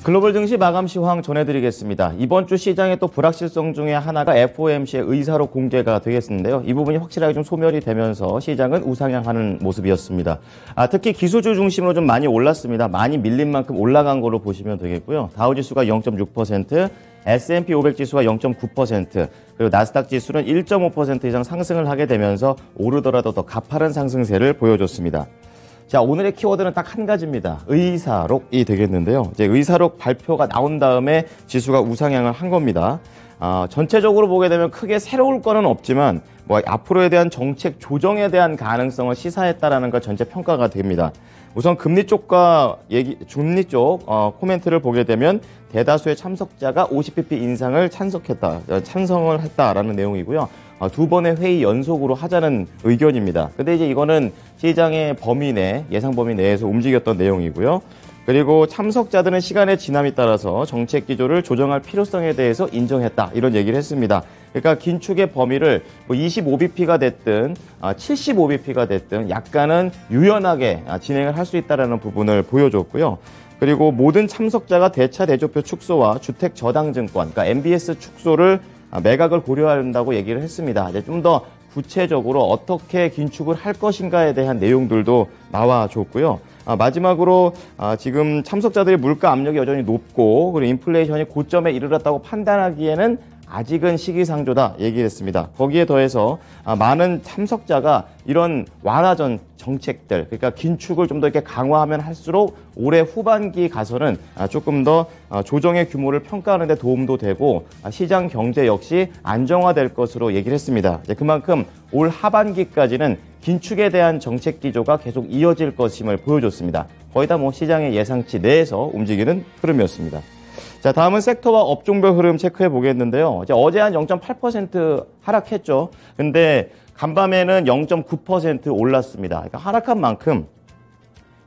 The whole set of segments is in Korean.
글로벌 증시 마감 시황 전해드리겠습니다. 이번 주 시장의 또 불확실성 중에 하나가 FOMC의 의사록 공개가 되겠는데요. 이 부분이 확실하게 좀 소멸이 되면서 시장은 우상향하는 모습이었습니다. 특히 기술주 중심으로 좀 많이 올랐습니다. 많이 밀린 만큼 올라간 걸로 보시면 되겠고요. 다우지수가 0.6%, S&P 500 지수가 0.9%, 그리고 나스닥 지수는 1.5% 이상 상승을 하게 되면서 오르더라도 더 가파른 상승세를 보여줬습니다. 자, 오늘의 키워드는 딱 한 가지입니다. 의사록이 되겠는데요. 이제 의사록 발표가 나온 다음에 지수가 우상향을 한 겁니다. 전체적으로 보게 되면 크게 새로울 거는 없지만 앞으로에 대한 정책 조정에 대한 가능성을 시사했다라는 걸 전체 평가가 됩니다. 우선 금리 쪽과 중리 쪽 코멘트를 보게 되면 대다수의 참석자가 50bp 인상을 찬성을 했다라는 내용이고요. 두 번의 회의 연속으로 하자는 의견입니다. 근데 이제 이거는 시장의 범위 내, 예상 범위 내에서 움직였던 내용이고요. 그리고 참석자들은 시간의 지남에 따라서 정책 기조를 조정할 필요성에 대해서 인정했다. 이런 얘기를 했습니다. 그러니까 긴축의 범위를 25bp가 됐든 75bp가 됐든 약간은 유연하게 진행을 할 수 있다는 부분을 보여줬고요. 그리고 모든 참석자가 대차 대조표 축소와 주택 저당증권, 그러니까 MBS 축소를 매각을 고려한다고 얘기를 했습니다. 이제 좀 더 구체적으로 어떻게 긴축을 할 것인가에 대한 내용들도 나와줬고요. 마지막으로 지금 참석자들의 물가 압력이 여전히 높고 그리고 인플레이션이 고점에 이르렀다고 판단하기에는 아직은 시기상조다 얘기했습니다. 거기에 더해서 많은 참석자가 이런 완화전 정책들, 그러니까 긴축을 좀 더 이렇게 강화하면 할수록 올해 후반기 가서는 조금 더 조정의 규모를 평가하는 데 도움도 되고 시장 경제 역시 안정화될 것으로 얘기를 했습니다. 그만큼 올 하반기까지는 긴축에 대한 정책 기조가 계속 이어질 것임을 보여줬습니다. 거의 다 시장의 예상치 내에서 움직이는 흐름이었습니다. 자, 다음은 섹터와 업종별 흐름 체크해 보겠는데요. 어제 한 0.8% 하락했죠. 근데 간밤에는 0.9% 올랐습니다. 그러니까 하락한 만큼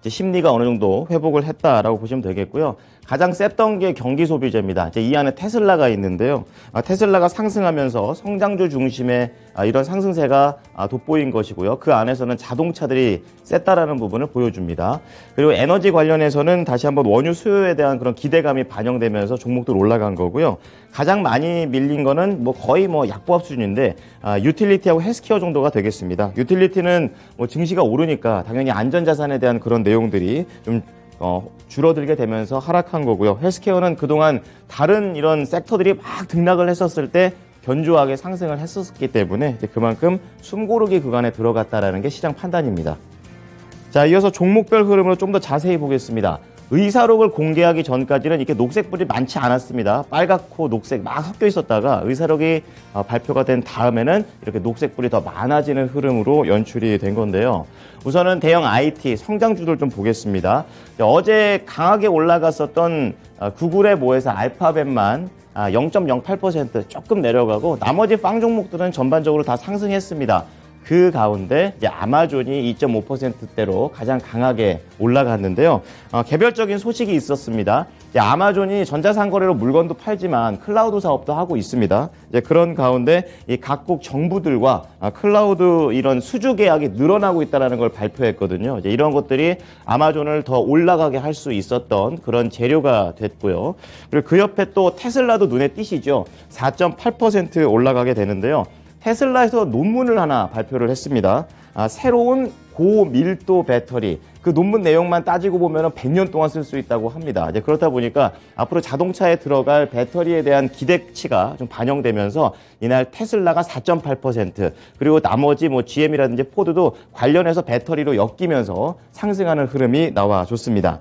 이제 심리가 어느 정도 회복을 했다라고 보시면 되겠고요. 가장 셌던 게 경기 소비재입니다. 이제 이 안에 테슬라가 있는데요. 테슬라가 상승하면서 성장주 중심의 이런 상승세가 돋보인 것이고요. 그 안에서는 자동차들이 셌다라는 부분을 보여줍니다. 그리고 에너지 관련해서는 다시 한번 원유 수요에 대한 그런 기대감이 반영되면서 종목들 올라간 거고요. 가장 많이 밀린 거는 거의 약보합 수준인데 유틸리티하고 헬스케어 정도가 되겠습니다. 유틸리티는 증시가 오르니까 당연히 안전자산에 대한 그런 내용들이 좀 줄어들게 되면서 하락한 거고요. 헬스케어는 그동안 다른 이런 섹터들이 막 등락을 했었을 때 견조하게 상승을 했었기 때문에 이제 그만큼 숨고르기 구간에 들어갔다라는 게 시장 판단입니다. 자, 이어서 종목별 흐름으로 좀 더 자세히 보겠습니다. 의사록을 공개하기 전까지는 이렇게 녹색불이 많지 않았습니다. 빨갛고 녹색 막 섞여 있었다가 의사록이 발표가 된 다음에는 이렇게 녹색불이 더 많아지는 흐름으로 연출이 된 건데요. 우선은 대형 IT 성장주들 좀 보겠습니다. 어제 강하게 올라갔었던 구글의 모에서 알파벳만 0.08% 조금 내려가고 나머지 빵 종목들은 전반적으로 다 상승했습니다. 그 가운데 이제 아마존이 2.5%대로 가장 강하게 올라갔는데요. 개별적인 소식이 있었습니다. 이제 아마존이 전자상거래로 물건도 팔지만 클라우드 사업도 하고 있습니다. 이제 그런 가운데 이 각국 정부들과 클라우드 이런 수주 계약이 늘어나고 있다는 걸 발표했거든요. 이제 이런 것들이 아마존을 더 올라가게 할 수 있었던 그런 재료가 됐고요. 그리고 그 옆에 또 테슬라도 눈에 띄시죠. 4.8% 올라가게 되는데요. 테슬라에서 논문을 하나 발표를 했습니다. 새로운 고밀도 배터리. 그 논문 내용만 따지고 보면 100년 동안 쓸 수 있다고 합니다. 이제 그렇다 보니까 앞으로 자동차에 들어갈 배터리에 대한 기대치가 좀 반영되면서 이날 테슬라가 4.8% 그리고 나머지 GM이라든지 포드도 관련해서 배터리로 엮이면서 상승하는 흐름이 나와줬습니다.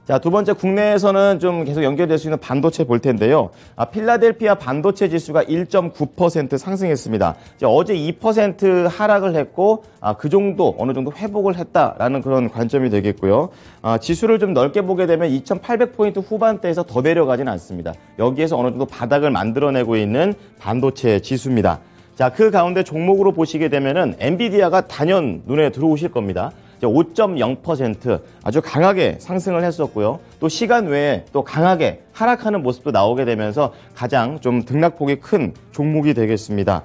자, 두 번째 국내에서는 좀 계속 연결될 수 있는 반도체 볼 텐데요. 필라델피아 반도체 지수가 1.9% 상승했습니다. 어제 2% 하락을 했고 그 정도 어느 정도 회복을 했다라는 그런 관점이 되겠고요. 지수를 좀 넓게 보게 되면 2,800포인트 후반대에서 더 내려가진 않습니다. 여기에서 어느 정도 바닥을 만들어내고 있는 반도체 지수입니다. 자, 그 가운데 종목으로 보시게 되면은 엔비디아가 단연 눈에 들어오실 겁니다. 5.0% 아주 강하게 상승을 했었고요. 또 시간 외에 또 강하게 하락하는 모습도 나오게 되면서 가장 좀 등락폭이 큰 종목이 되겠습니다.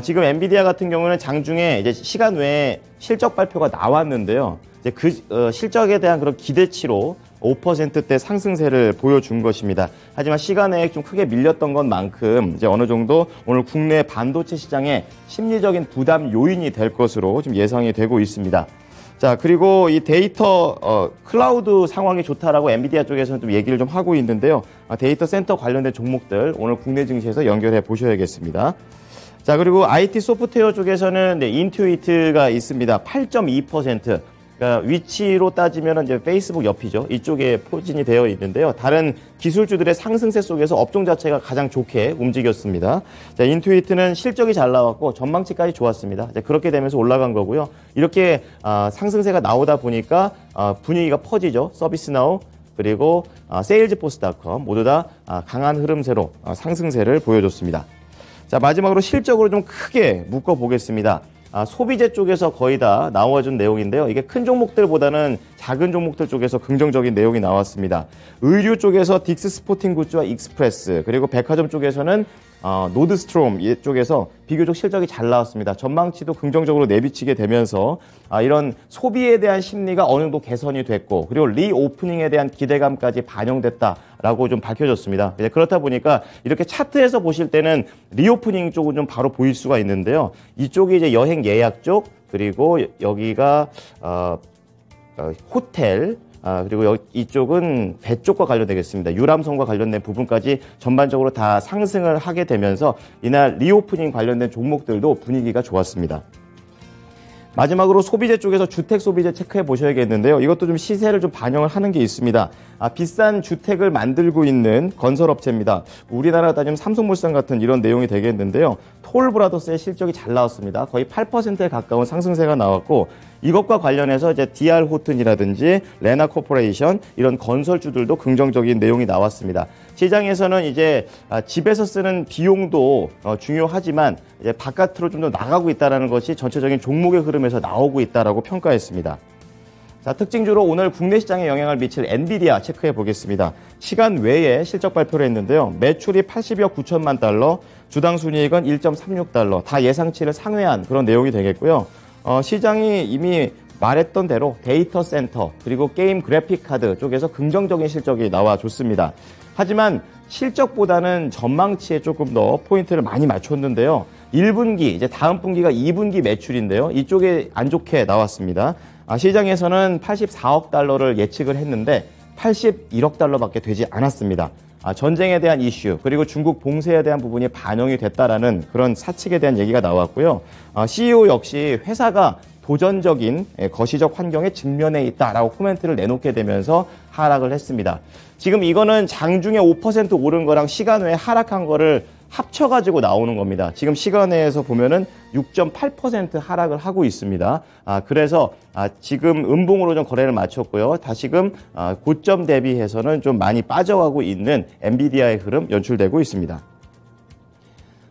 지금 엔비디아 같은 경우는 장중에 이제 시간 외에 실적 발표가 나왔는데요. 이제 그 실적에 대한 그런 기대치로 5%대 상승세를 보여준 것입니다. 하지만 시간에 좀 크게 밀렸던 것만큼 이제 어느 정도 오늘 국내 반도체 시장에 심리적인 부담 요인이 될 것으로 좀 예상이 되고 있습니다. 자, 그리고 이 데이터 클라우드 상황이 좋다라고 엔비디아 쪽에서는 좀 얘기를 좀 하고 있는데요. 데이터 센터 관련된 종목들 오늘 국내 증시에서 연결해 보셔야겠습니다. 자, 그리고 IT 소프트웨어 쪽에서는 인투이트가 있습니다. 8.2%. 그러니까 위치로 따지면 이제 페이스북 옆이죠. 이쪽에 포진이 되어 있는데요. 다른 기술주들의 상승세 속에서 업종 자체가 가장 좋게 움직였습니다. 자, 인투이트는 실적이 잘 나왔고 전망치까지 좋았습니다. 이제 그렇게 되면서 올라간 거고요. 이렇게 상승세가 나오다 보니까 분위기가 퍼지죠. 서비스나우 그리고 세일즈포스닷컴 모두 다 강한 흐름세로 상승세를 보여줬습니다. 자, 마지막으로 실적으로 좀 크게 묶어보겠습니다. 소비재 쪽에서 거의 다 나와준 내용인데요. 이게 큰 종목들보다는 작은 종목들 쪽에서 긍정적인 내용이 나왔습니다. 의류 쪽에서 딕스 스포팅 굿즈와 익스프레스, 그리고 백화점 쪽에서는 노드스트롬 이쪽에서 비교적 실적이 잘 나왔습니다. 전망치도 긍정적으로 내비치게 되면서 이런 소비에 대한 심리가 어느 정도 개선이 됐고, 그리고 리오프닝에 대한 기대감까지 반영됐다라고 좀 밝혀졌습니다. 그렇다 보니까 이렇게 차트에서 보실 때는 리오프닝 쪽은 좀 바로 보일 수가 있는데요. 이쪽이 이제 여행 예약 쪽, 그리고 여기가 호텔, 그리고 이쪽은 배 쪽과 관련되겠습니다. 유람선과 관련된 부분까지 전반적으로 다 상승을 하게 되면서 이날 리오프닝 관련된 종목들도 분위기가 좋았습니다. 마지막으로 소비재 쪽에서 주택 소비재 체크해 보셔야겠는데요. 이것도 좀 시세를 좀 반영을 하는 게 있습니다. 비싼 주택을 만들고 있는 건설업체입니다. 우리나라 따지면 삼성물산 같은 이런 내용이 되겠는데요. 톨브라더스의 실적이 잘 나왔습니다. 거의 8%에 가까운 상승세가 나왔고, 이것과 관련해서 이제 DR 호튼이라든지 레나 코퍼레이션 이런 건설주들도 긍정적인 내용이 나왔습니다. 시장에서는 이제 집에서 쓰는 비용도 중요하지만 이제 바깥으로 좀 더 나가고 있다는 것이 전체적인 종목의 흐름에서 나오고 있다라고 평가했습니다. 자, 특징주로 오늘 국내 시장에 영향을 미칠 엔비디아 체크해 보겠습니다. 시간 외에 실적 발표를 했는데요. 매출이 80여 9천만 달러, 주당 순이익은 1.36달러, 다 예상치를 상회한 그런 내용이 되겠고요. 시장이 이미 말했던 대로 데이터 센터 그리고 게임 그래픽 카드 쪽에서 긍정적인 실적이 나와줬습니다. 하지만 실적보다는 전망치에 조금 더 포인트를 많이 맞췄는데요. 1분기, 이제 다음 분기가 2분기 매출인데요. 이쪽에 안 좋게 나왔습니다. 시장에서는 84억 달러를 예측을 했는데 81억 달러밖에 되지 않았습니다. 전쟁에 대한 이슈, 그리고 중국 봉쇄에 대한 부분이 반영이 됐다라는 그런 사측에 대한 얘기가 나왔고요. CEO 역시 회사가 도전적인 거시적 환경에 직면해 있다라고 코멘트를 내놓게 되면서 하락을 했습니다. 지금 이거는 장중에 5% 오른 거랑 시간 외에 하락한 거를 합쳐가지고 나오는 겁니다. 지금 시간외에서 보면은 6.8% 하락을 하고 있습니다. 그래서 지금 음봉으로 좀 거래를 마쳤고요. 다시금 고점 대비해서는 좀 많이 빠져가고 있는 엔비디아의 흐름 연출되고 있습니다.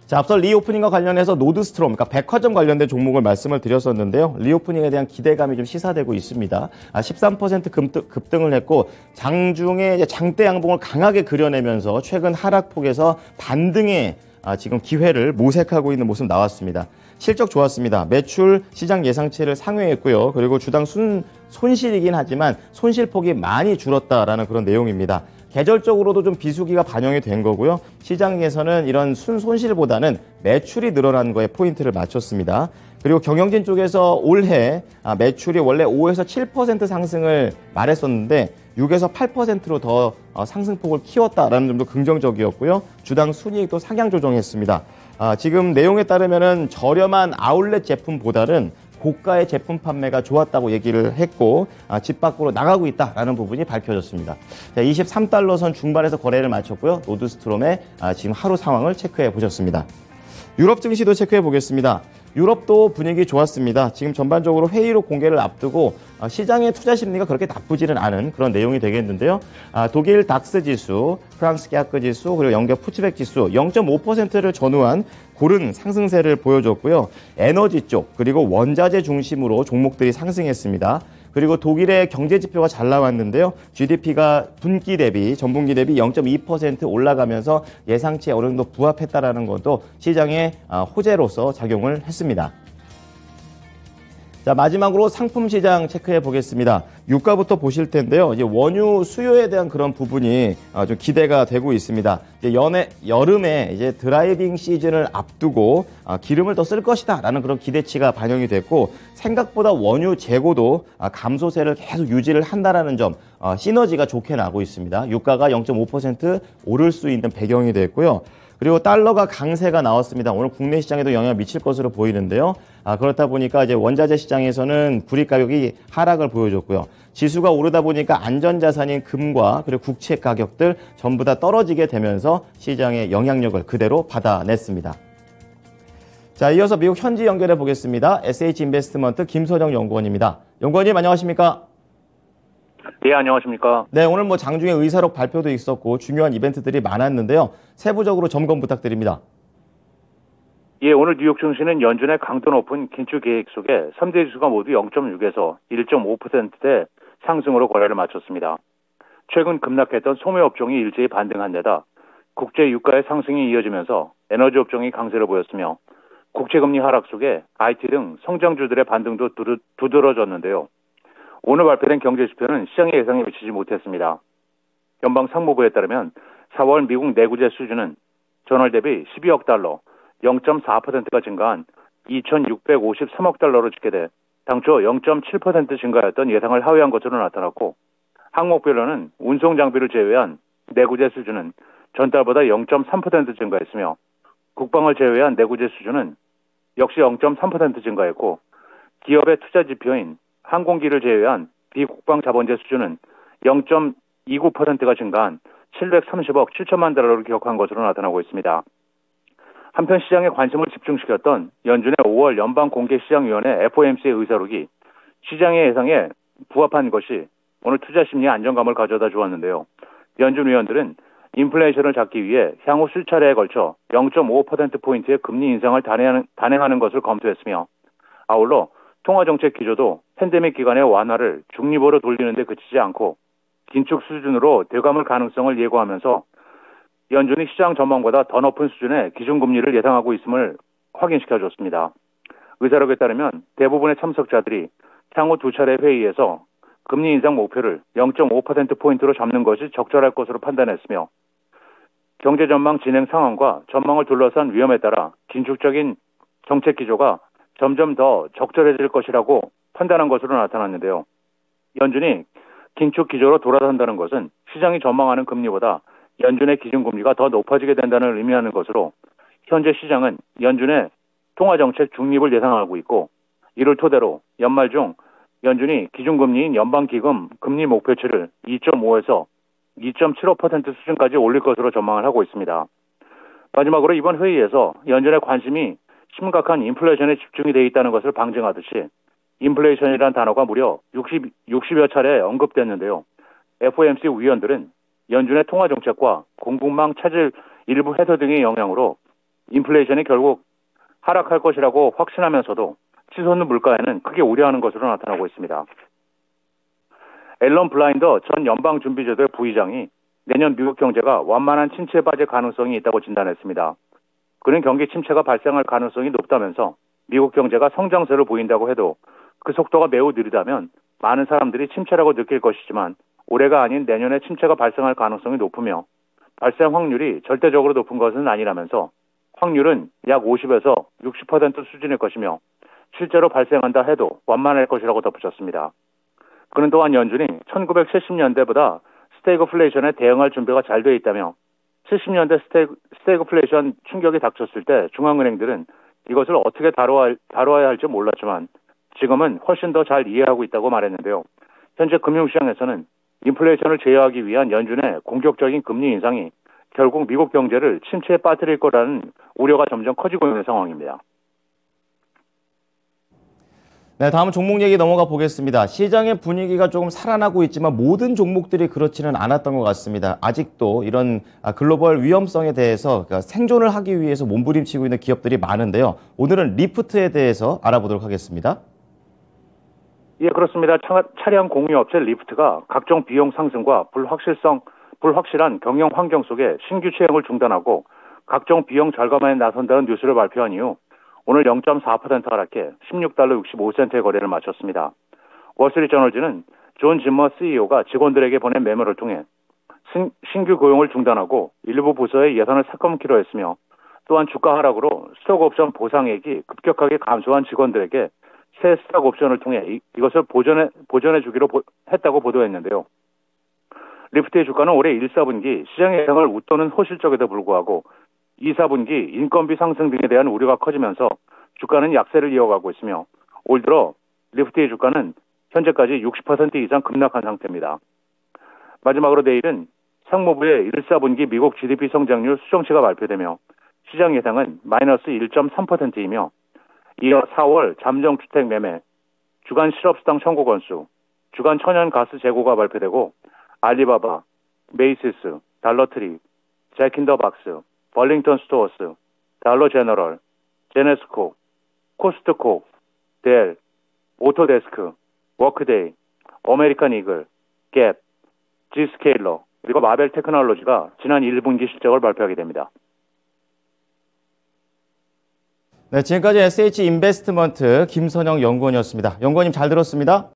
자, 앞서 리오프닝과 관련해서 노드스트롬, 그러니까 백화점 관련된 종목을 말씀을 드렸었는데요. 리오프닝에 대한 기대감이 좀 시사되고 있습니다. 13% 급등을 했고, 장중에 이제 장대 양봉을 강하게 그려내면서 최근 하락폭에서 반등의 지금 기회를 모색하고 있는 모습 나왔습니다. 실적 좋았습니다. 매출 시장 예상치를 상회했고요. 그리고 주당 손실이긴 하지만 손실폭이 많이 줄었다라는 그런 내용입니다. 계절적으로도 좀 비수기가 반영이 된 거고요. 시장에서는 이런 손실보다는 매출이 늘어난 거에 포인트를 맞췄습니다. 그리고 경영진 쪽에서 올해 매출이 원래 5에서 7% 상승을 말했었는데 6에서 8%로 더 상승폭을 키웠다라는 점도 긍정적이었고요. 주당 순이익도 상향 조정했습니다. 지금 내용에 따르면은 저렴한 아울렛 제품보다는 고가의 제품 판매가 좋았다고 얘기를 했고 집 밖으로 나가고 있다라는 부분이 밝혀졌습니다. 23달러 선 중반에서 거래를 마쳤고요. 노드스트롬의 지금 하루 상황을 체크해 보셨습니다. 유럽 증시도 체크해 보겠습니다. 유럽도 분위기 좋았습니다. 지금 전반적으로 회의로 공개를 앞두고 시장의 투자 심리가 그렇게 나쁘지는 않은 그런 내용이 되겠는데요. 독일 닥스 지수, 프랑스 갸크 지수, 그리고 영국 푸츠백 지수 0.5%를 전후한 고른 상승세를 보여줬고요. 에너지 쪽, 그리고 원자재 중심으로 종목들이 상승했습니다. 그리고 독일의 경제 지표가 잘 나왔는데요. GDP가 분기 대비, 전분기 대비 0.2% 올라가면서 예상치에 어느 정도 부합했다라는 것도 시장의 호재로서 작용을 했습니다. 자, 자, 마지막으로 상품 시장 체크해 보겠습니다. 유가부터 보실 텐데요. 이제 원유 수요에 대한 그런 부분이 좀 기대가 되고 있습니다. 이제 여름에 이제 드라이빙 시즌을 앞두고 기름을 더 쓸 것이다라는 그런 기대치가 반영이 됐고, 생각보다 원유 재고도 감소세를 계속 유지를 한다라는 점, 시너지가 좋게 나고 있습니다. 유가가 0.5% 오를 수 있는 배경이 됐고요. 그리고 달러가 강세가 나왔습니다. 오늘 국내 시장에도 영향을 미칠 것으로 보이는데요. 그렇다 보니까 이제 원자재 시장에서는 구리 가격이 하락을 보여줬고요. 지수가 오르다 보니까 안전자산인 금과 그리고 국채 가격들 전부 다 떨어지게 되면서 시장의 영향력을 그대로 받아냈습니다. 자, 이어서 미국 현지 연결해 보겠습니다. SH인베스트먼트 김선영 연구원입니다. 연구원님 안녕하십니까? 예, 안녕하십니까? 네, 오늘 뭐 장중에 의사록 발표도 있었고 중요한 이벤트들이 많았는데요. 세부적으로 점검 부탁드립니다. 예, 오늘 뉴욕 증시는 연준의 강도 높은 긴축 계획 속에 3대 지수가 모두 0.6에서 1.5%대 상승으로 거래를 마쳤습니다. 최근 급락했던 소매 업종이 일제히 반등한 데다 국제 유가의 상승이 이어지면서 에너지 업종이 강세를 보였으며 국채금리 하락 속에 IT 등 성장주들의 반등도 두드러졌는데요. 오늘 발표된 경제지표는 시장의 예상에 미치지 못했습니다. 연방 상무부에 따르면 4월 미국 내구재 수준은 전월 대비 12억 달러, 0.4%가 증가한 2,653억 달러로 집계돼 당초 0.7% 증가였던 예상을 하회한 것으로 나타났고, 항목별로는 운송 장비를 제외한 내구재 수준은 전달보다 0.3% 증가했으며 국방을 제외한 내구재 수준은 역시 0.3% 증가했고, 기업의 투자 지표인 항공기를 제외한 비국방 자본재 수준은 0.29%가 증가한 730억 7천만 달러를 기록한 것으로 나타나고 있습니다. 한편 시장에 관심을 집중시켰던 연준의 5월 연방공개시장위원회 FOMC의 의사록이 시장의 예상에 부합한 것이 오늘 투자 심리에 안정감을 가져다 주었는데요. 연준 위원들은 인플레이션을 잡기 위해 향후 수차례에 걸쳐 0.5%포인트의 금리 인상을 단행하는 것을 검토했으며, 아울러 통화정책 기조도 팬데믹 기간의 완화를 중립으로 돌리는 데 그치지 않고 긴축 수준으로 되감을 가능성을 예고하면서 연준이 시장 전망보다 더 높은 수준의 기준금리를 예상하고 있음을 확인시켜줬습니다. 의사록에 따르면 대부분의 참석자들이 향후 두 차례 회의에서 금리 인상 목표를 0.5%포인트로 잡는 것이 적절할 것으로 판단했으며, 경제 전망 진행 상황과 전망을 둘러싼 위험에 따라 긴축적인 정책 기조가 점점 더 적절해질 것이라고 판단한 것으로 나타났는데요. 연준이 긴축 기조로 돌아선다는 것은 시장이 전망하는 금리보다 연준의 기준금리가 더 높아지게 된다는 의미하는 것으로, 현재 시장은 연준의 통화정책 중립을 예상하고 있고, 이를 토대로 연말 중 연준이 기준금리인 연방기금 금리 목표치를 2.5에서 2.75% 수준까지 올릴 것으로 전망을 하고 있습니다. 마지막으로 이번 회의에서 연준의 관심이 심각한 인플레이션에 집중이 되어 있다는 것을 방증하듯이 인플레이션이라는 단어가 무려 60여 차례 언급됐는데요. FOMC 위원들은 연준의 통화정책과 공급망 차질 일부 해소 등의 영향으로 인플레이션이 결국 하락할 것이라고 확신하면서도 치솟는 물가에는 크게 우려하는 것으로 나타나고 있습니다. 앨런 블라인더 전 연방준비제도의 부의장이 내년 미국 경제가 완만한 침체에 빠질 가능성이 있다고 진단했습니다. 그는 경기 침체가 발생할 가능성이 높다면서 미국 경제가 성장세를 보인다고 해도 그 속도가 매우 느리다면 많은 사람들이 침체라고 느낄 것이지만 올해가 아닌 내년에 침체가 발생할 가능성이 높으며 발생 확률이 절대적으로 높은 것은 아니라면서 확률은 약 50에서 60% 수준일 것이며 실제로 발생한다 해도 완만할 것이라고 덧붙였습니다. 그는 또한 연준이 1970년대보다 스태그플레이션에 대응할 준비가 잘 되어 있다며 70년대 스태그플레이션 충격이 닥쳤을 때 중앙은행들은 이것을 어떻게 다뤄야 할지 몰랐지만 지금은 훨씬 더 잘 이해하고 있다고 말했는데요. 현재 금융시장에서는 인플레이션을 제어하기 위한 연준의 공격적인 금리 인상이 결국 미국 경제를 침체에 빠뜨릴 거라는 우려가 점점 커지고 있는 상황입니다. 네, 다음 종목 얘기 넘어가 보겠습니다. 시장의 분위기가 조금 살아나고 있지만 모든 종목들이 그렇지는 않았던 것 같습니다. 아직도 이런 글로벌 위험성에 대해서 생존을 하기 위해서 몸부림치고 있는 기업들이 많은데요. 오늘은 리프트에 대해서 알아보도록 하겠습니다. 예, 그렇습니다. 차량 공유업체 리프트가 각종 비용 상승과 불확실한 경영 환경 속에 신규 채용을 중단하고 각종 비용 절감에 나선다는 뉴스를 발표한 이후 오늘 0.4% 하락해 16달러 65센트의 거래를 마쳤습니다. 월스트리트저널지는 존 짐머 CEO가 직원들에게 보낸 메모를 통해 신규 고용을 중단하고 일부 부서의 예산을 삭감키로 했으며 또한 주가 하락으로 스톡옵션 보상액이 급격하게 감소한 직원들에게 새 스톡옵션을 통해 이것을 보전해 주기로 했다고 보도했는데요. 리프트의 주가는 올해 1, 4분기 시장 예상을 웃도는 호실적에도 불구하고 2, 4분기 인건비 상승 등에 대한 우려가 커지면서 주가는 약세를 이어가고 있으며 올 들어 리프트의 주가는 현재까지 60% 이상 급락한 상태입니다. 마지막으로 내일은 상무부의 1, 4분기 미국 GDP 성장률 수정치가 발표되며 시장 예상은 마이너스 1.3%이며 이어 4월 잠정주택 매매, 주간 실업수당 청구 건수, 주간 천연가스 재고가 발표되고 알리바바, 메이시스, 달러트리, 잭인더박스, 벌링턴 스토어스, 달러 제너럴, 제네스코, 코스트코, 델, 오토데스크, 워크데이, 어메리칸 이글, 갭, G스케일러, 그리고 마벨 테크놀로지가 지난 1분기 실적을 발표하게 됩니다. 네, 지금까지 SH 인베스트먼트 김선영 연구원이었습니다. 연구원님 잘 들었습니다.